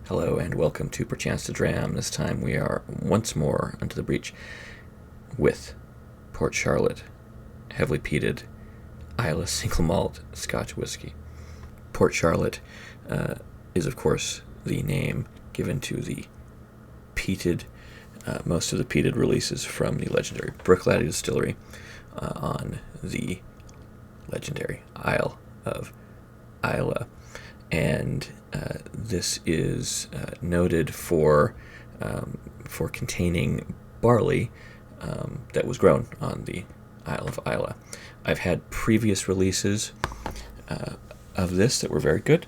Hello and welcome to Perchance to Dram. This time we are once more under the breach with Port Charlotte, heavily peated, Islay single malt Scotch Whisky. Port Charlotte is of course the name given to the peated, most of the peated releases from the legendary Bruichladdich distillery on the legendary Isle of Islay. And this is noted for containing barley that was grown on the Isle of Islay. I've had previous releases of this that were very good,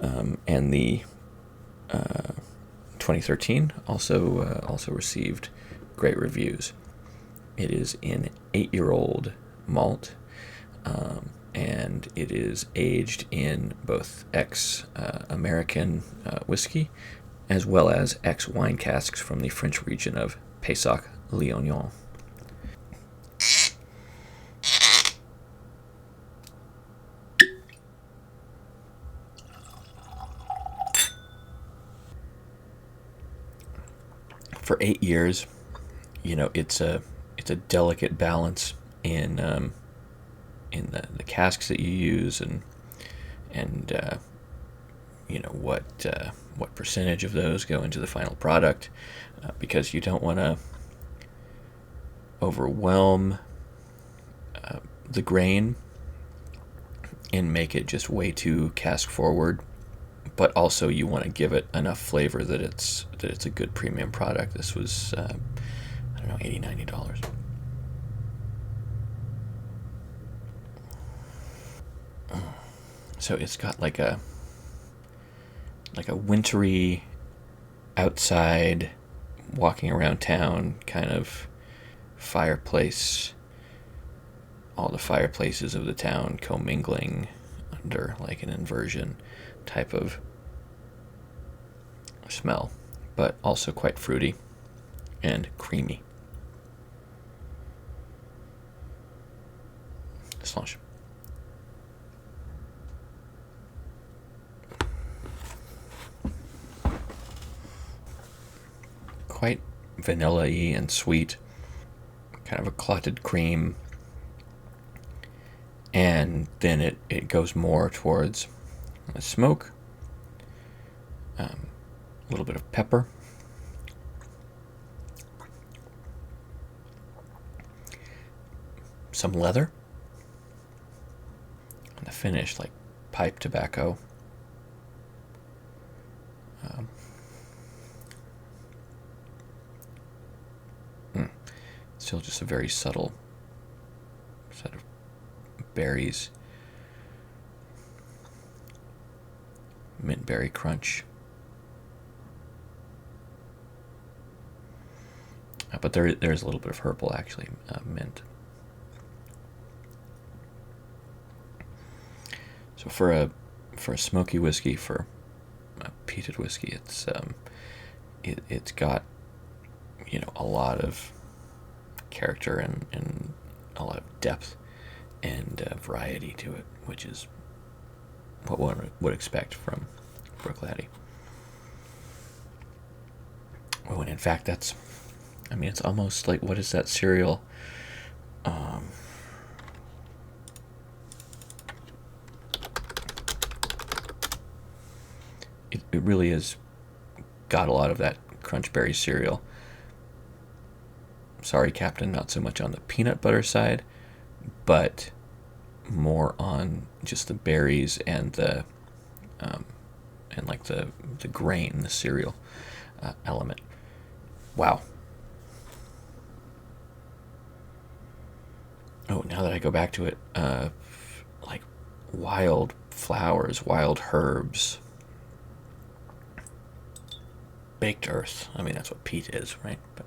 and the 2013 also received great reviews. It is an 8-year-old malt. And it is aged in both ex-American whiskey as well as ex-wine casks from the French region of Pessac-Léognan. For 8 years, it's a delicate balance in the casks that you use, and what percentage of those go into the final product, because you don't want to overwhelm the grain and make it just way too cask forward, but also you want to give it enough flavor that it's a good premium product. This was $80-$90. So it's got like a wintry outside walking around town kind of fireplace, all the fireplaces of the town commingling under like an inversion type of smell, but also quite fruity and creamy. Slosh. Quite vanilla-y and sweet, kind of a clotted cream, and then it goes more towards a smoke, a little bit of pepper, some leather, and the finish like pipe tobacco. Still just a very subtle set of berries, mint berry crunch. But there's a little bit of herbal, actually, mint. So for a smoky whiskey, for a peated whiskey, it's got a lot of character and a lot of depth and variety to it, which is what one would expect from Bruichladdich. Oh, and in fact, it's almost like, what is that cereal? It really is got a lot of that crunchberry cereal. Sorry, Captain, not so much on the peanut butter side, but more on just the berries and the grain, the cereal element. Wow. Oh, now that I go back to it, like wild flowers, wild herbs, baked earth. That's what peat is, right? But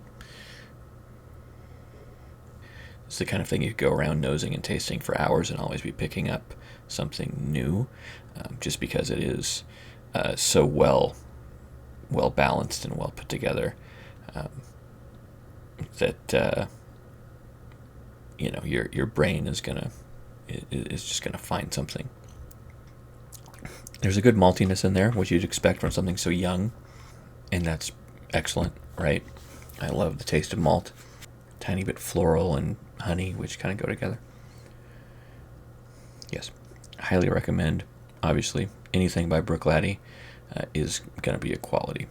it's the kind of thing you could go around nosing and tasting for hours and always be picking up something new, just because it is so well balanced and well put together, that your brain is just gonna find something There's a good maltiness in there, which you'd expect from something so young, and that's excellent, right? I love the taste of malt. Tiny bit floral and honey, which kind of go together. Yes, highly recommend. Obviously, anything by Bruichladdich is going to be a quality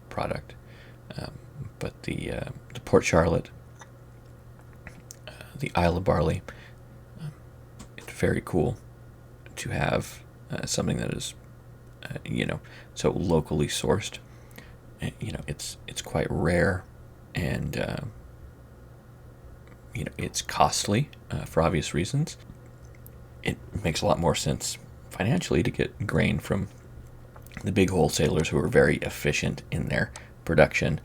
product. But the Port Charlotte, the Islay Barley, it's very cool to have something that is, so locally sourced. It's quite rare, and it's costly for obvious reasons. It makes a lot more sense financially to get grain from the big wholesalers who are very efficient in their production.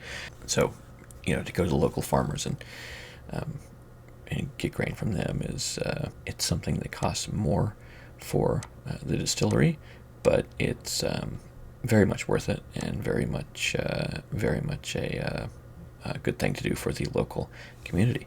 So, to go to the local farmers and get grain from them is it's something that costs more for the distillery, but it's very much worth it, and very much a good thing to do for the local community.